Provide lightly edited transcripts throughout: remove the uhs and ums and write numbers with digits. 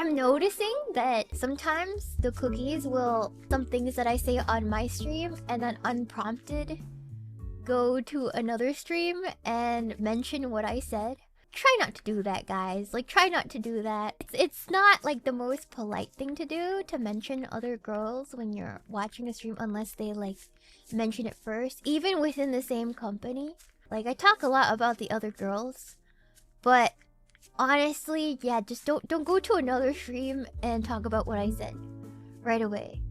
I'm noticing that sometimes the cookies will some things that I say on my stream and then unprompted go to another stream and mention what I said. Try not to do that, guys. Like, try not to do that. It's not like the most polite thing to do to mention other girls when you're watching a stream unless they like mention it first, even within the same company. Like, I talk a lot about the other girls, but honestly, yeah, just don't go to another stream and talk about what I said right away.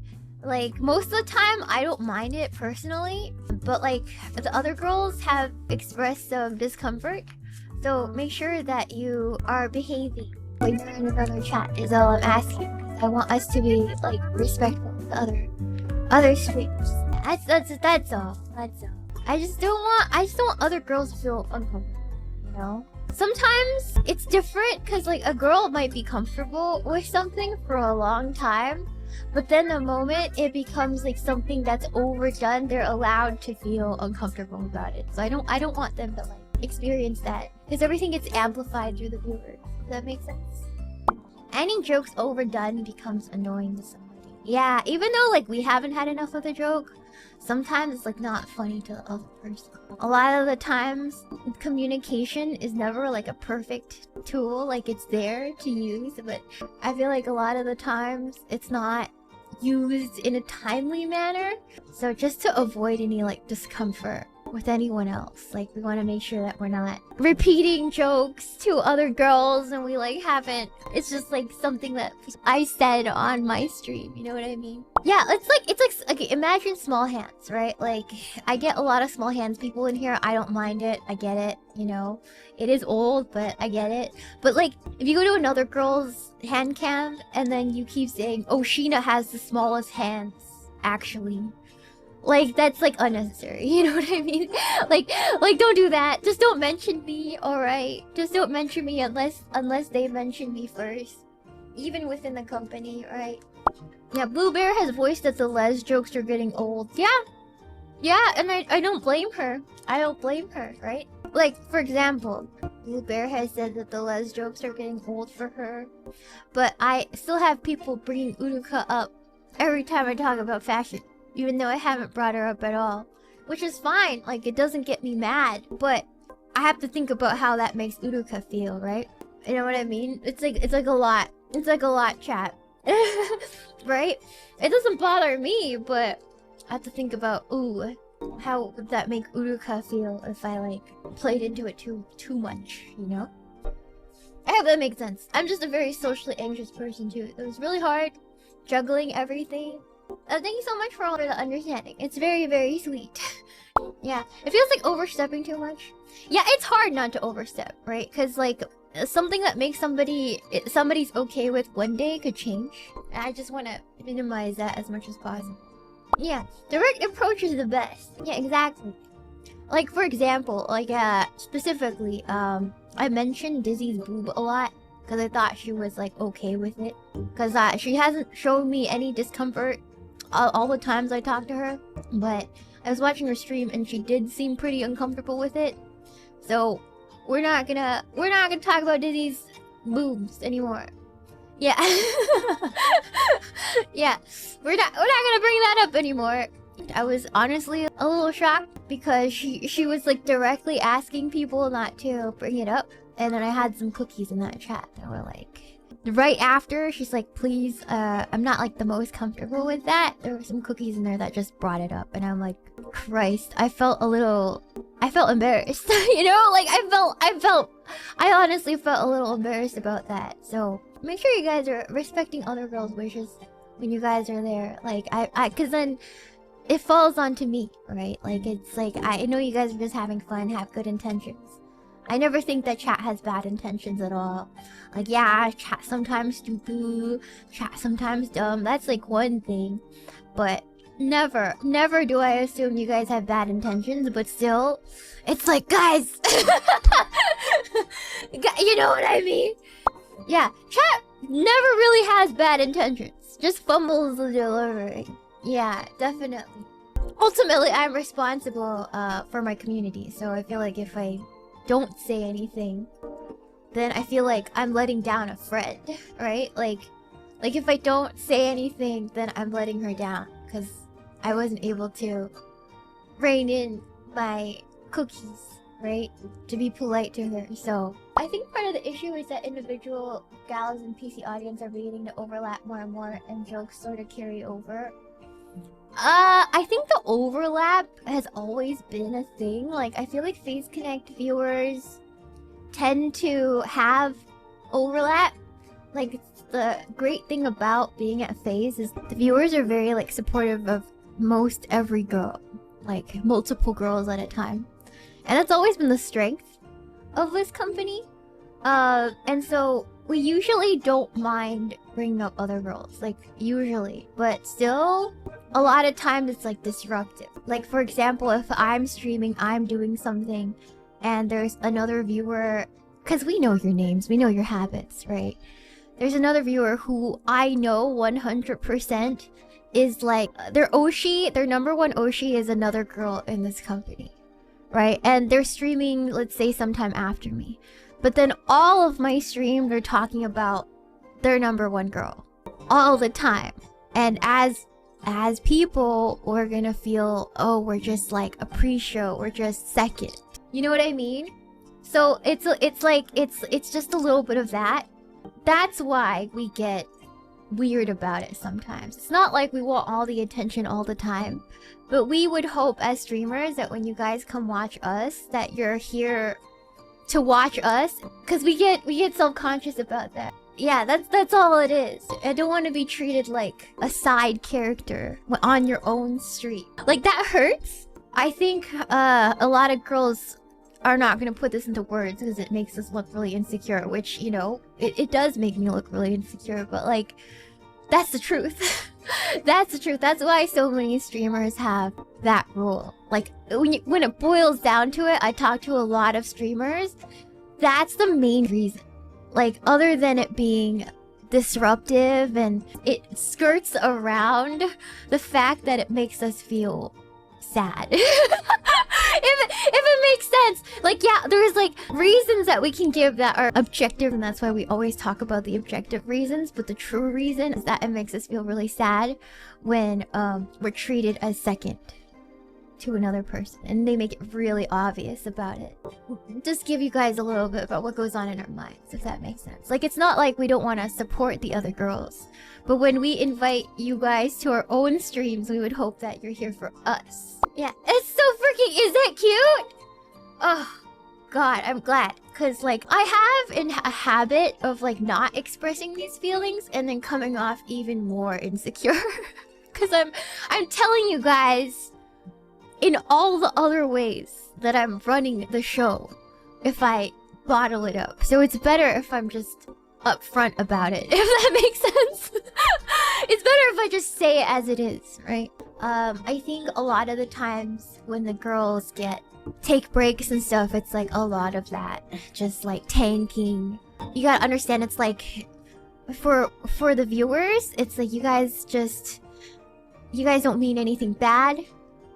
Like, most of the time, I don't mind it personally, but like, the other girls have expressed some discomfort, so make sure that you are behaving when you're in another chat is all I'm asking. I want us to be like respectful to other streams. That's all. I just don't want other girls to feel uncomfortable, you know? Sometimes it's different because like a girl might be comfortable with something for a long time, but then the moment it becomes like something that's overdone, they're allowed to feel uncomfortable about it. So I don't want them to like experience that because everything gets amplified through the viewers. Does that make sense? Any joke's overdone becomes annoying to somebody. Yeah, even though like we haven't had enough of the joke, sometimes it's like not funny to the other person. A lot of the times, communication is never like a perfect tool, like it's there to use, but I feel like a lot of the times it's not used in a timely manner. So just to avoid any like discomfort with anyone else, like we want to make sure that we're not repeating jokes to other girls and we like haven't, it's just like something that I said on my stream, you know what I mean? Yeah, it's like okay, imagine small hands, right? Like I get a lot of small hands people in here. I don't mind it. I get it, you know. It is old, but I get it. But like if you go to another girl's hand cam and then you keep saying, "Oh, Sheena has the smallest hands," actually. Like, that's, like, unnecessary, you know what I mean? Like, don't do that. Just don't mention me, alright? Just don't mention me unless they mention me first. Even within the company, right? Yeah, Blue Bear has voiced that the les jokes are getting old. Yeah! Yeah, and I don't blame her. I don't blame her, right? Like, for example, Blue Bear has said that the les jokes are getting old for her. But I still have people bringing Uruka up every time I talk about fashion. Even though I haven't brought her up at all. Which is fine, like it doesn't get me mad. But I have to think about how that makes Uruka feel, right? You know what I mean? It's like a lot. It's like a lot, chat. Right? It doesn't bother me, but I have to think about, ooh, how would that make Uruka feel if I like played into it too much, you know? I hope that makes sense. I'm just a very socially anxious person too. It was really hard juggling everything. Thank you so much for all the understanding. It's very, very sweet. Yeah, it feels like overstepping too much. Yeah, it's hard not to overstep, right? Because like something that makes somebody's okay with one day could change. I just want to minimize that as much as possible. Yeah, direct approach is the best. Yeah, exactly. Like for example, like specifically, I mentioned Dizzy's boob a lot because I thought she was like okay with it. Because she hasn't shown me any discomfort all the times I talked to her, but I was watching her stream and she did seem pretty uncomfortable with it. So we're not gonna talk about Dizzy's boobs anymore. Yeah. Yeah. We're not gonna bring that up anymore. I was honestly a little shocked because she was like directly asking people not to bring it up, and then I had some cookies in that chat that were like right after, she's like, please, I'm not like the most comfortable with that. There were some cookies in there that just brought it up, and I'm like, Christ, I felt embarrassed. You know, like I honestly felt a little embarrassed about that. So make sure you guys are respecting other girls' wishes when you guys are there. Like cause then it falls onto me, right? Like it's like, I know you guys are just having fun, have good intentions. I never think that chat has bad intentions at all. Like, yeah, chat sometimes stupid, chat sometimes dumb. That's like one thing. But never do I assume you guys have bad intentions. But still, it's like, guys! You know what I mean? Yeah, chat never really has bad intentions. Just fumbles the delivery. Yeah, definitely. Ultimately, I'm responsible for my community. So I feel like if I don't say anything, then I feel like I'm letting down a friend, right? Like if I don't say anything, then I'm letting her down because I wasn't able to rein in my cookies, right? To be polite to her. So I think part of the issue is that individual gals and PC audience are beginning to overlap more and more, and jokes sort of carry over. I think the overlap has always been a thing. Like, I feel like Phase Connect viewers tend to have overlap. Like, the great thing about being at Phase is the viewers are very, like, supportive of most every girl. Like, multiple girls at a time. And that's always been the strength of this company. And so we usually don't mind bringing up other girls. Like, usually. But still, a lot of times it's, like, disruptive. Like, for example, if I'm streaming, I'm doing something, and there's another viewer... Because we know your names, we know your habits, right? There's another viewer who I know 100% is like... Their Oshi, their number one Oshi is another girl in this company. Right? And they're streaming, let's say, sometime after me. But then all of my stream, they're talking about their number one girl. All the time. And as people, we're gonna feel, oh, we're just like a pre-show, we're just second. You know what I mean? So it's just a little bit of that. That's why we get weird about it sometimes. It's not like we want all the attention all the time. But we would hope as streamers that when you guys come watch us, that you're here to watch us. Because we get self-conscious about that. Yeah, that's all it is. I don't want to be treated like a side character on your own stream. Like, that hurts. I think a lot of girls are not going to put this into words because it makes us look really insecure. Which, you know, it does make me look really insecure. But, like, that's the truth. That's the truth. That's why so many streamers have that rule. Like, when it boils down to it, I talk to a lot of streamers. That's the main reason. Like, other than it being disruptive and it skirts around the fact that it makes us feel sad. If it makes sense. Like, yeah, there's like reasons that we can give that are objective, and that's why we always talk about the objective reasons. But the true reason is that it makes us feel really sad when we're treated as second to another person, and they make it really obvious about it. Just give you guys a little bit about what goes on in our minds, if that makes sense. Like, it's not like we don't want to support the other girls, but when we invite you guys to our own streams, we would hope that you're here for us. Yeah, it's so freaking... Is that cute? Oh, God, I'm glad. Because, like, I have a habit of, like, not expressing these feelings and then coming off even more insecure. Because I'm telling you guys... in all the other ways that I'm running the show, if I bottle it up. So it's better if I'm just upfront about it, if that makes sense. It's better if I just say it as it is, right? I think a lot of the times when the girls take breaks and stuff, it's like a lot of that. Just like tanking. You gotta understand, it's like for the viewers, it's like you guys don't mean anything bad.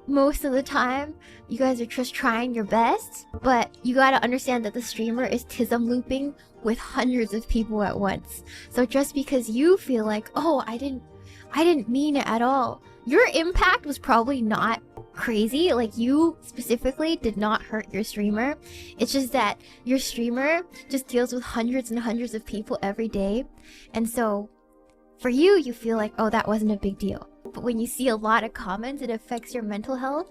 Most of the time, you guys are just trying your best, but you gotta understand that the streamer is tism looping with hundreds of people at once. So just because you feel like, oh, I didn't mean it at all, your impact was probably not crazy. Like, you specifically did not hurt your streamer. It's just that your streamer just deals with hundreds and hundreds of people every day, and so for you, you feel like, oh, that wasn't a big deal. But when you see a lot of comments, it affects your mental health.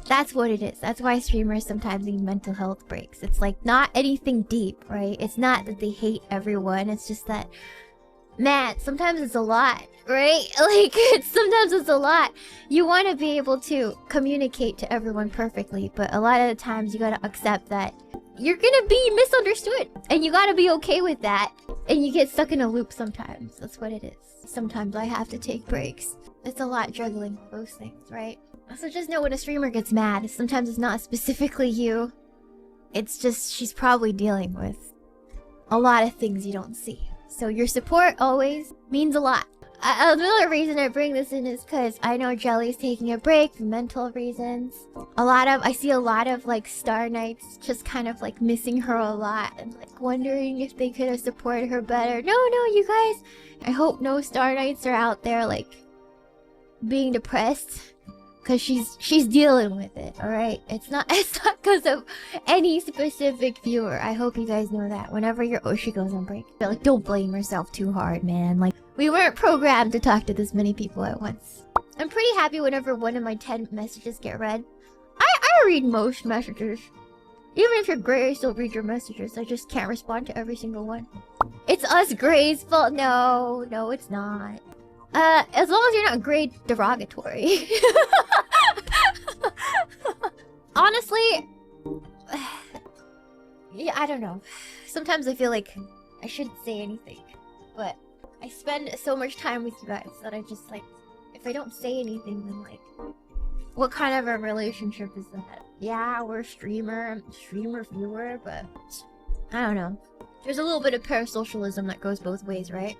That's what it is. That's why streamers sometimes need mental health breaks. It's like not anything deep, right? It's not that they hate everyone. It's just that, man, sometimes it's a lot, right? Like, sometimes it's a lot. You want to be able to communicate to everyone perfectly, but a lot of the times you gotta accept that you're gonna be misunderstood. And you gotta be okay with that. And you get stuck in a loop sometimes. That's what it is. Sometimes I have to take breaks. It's a lot juggling those things, right? So just know when a streamer gets mad, sometimes it's not specifically you. It's just she's probably dealing with a lot of things you don't see. So your support always means a lot. Another reason I bring this in is because I know Jelly's taking a break for mental reasons. I see a lot of like Star Knights just kind of like missing her a lot and like wondering if they could have supported her better. No, you guys. I hope no Star Knights are out there like being depressed because she's dealing with it. All right, it's not because of any specific viewer. I hope you guys know that. Whenever your Oshi goes on break, like don't blame yourself too hard, man. Like. We weren't programmed to talk to this many people at once. I'm pretty happy whenever one of my 10 messages get read. I read most messages. Even if you're gray, I still read your messages. I just can't respond to every single one. It's us grays' fault. No, it's not. As long as you're not gray derogatory. Honestly, yeah, I don't know. Sometimes I feel like I shouldn't say anything, but I spend so much time with you guys that I just like, if I don't say anything, then like, what kind of a relationship is that? Yeah, we're streamer viewer, but I don't know. There's a little bit of parasocialism that goes both ways, right?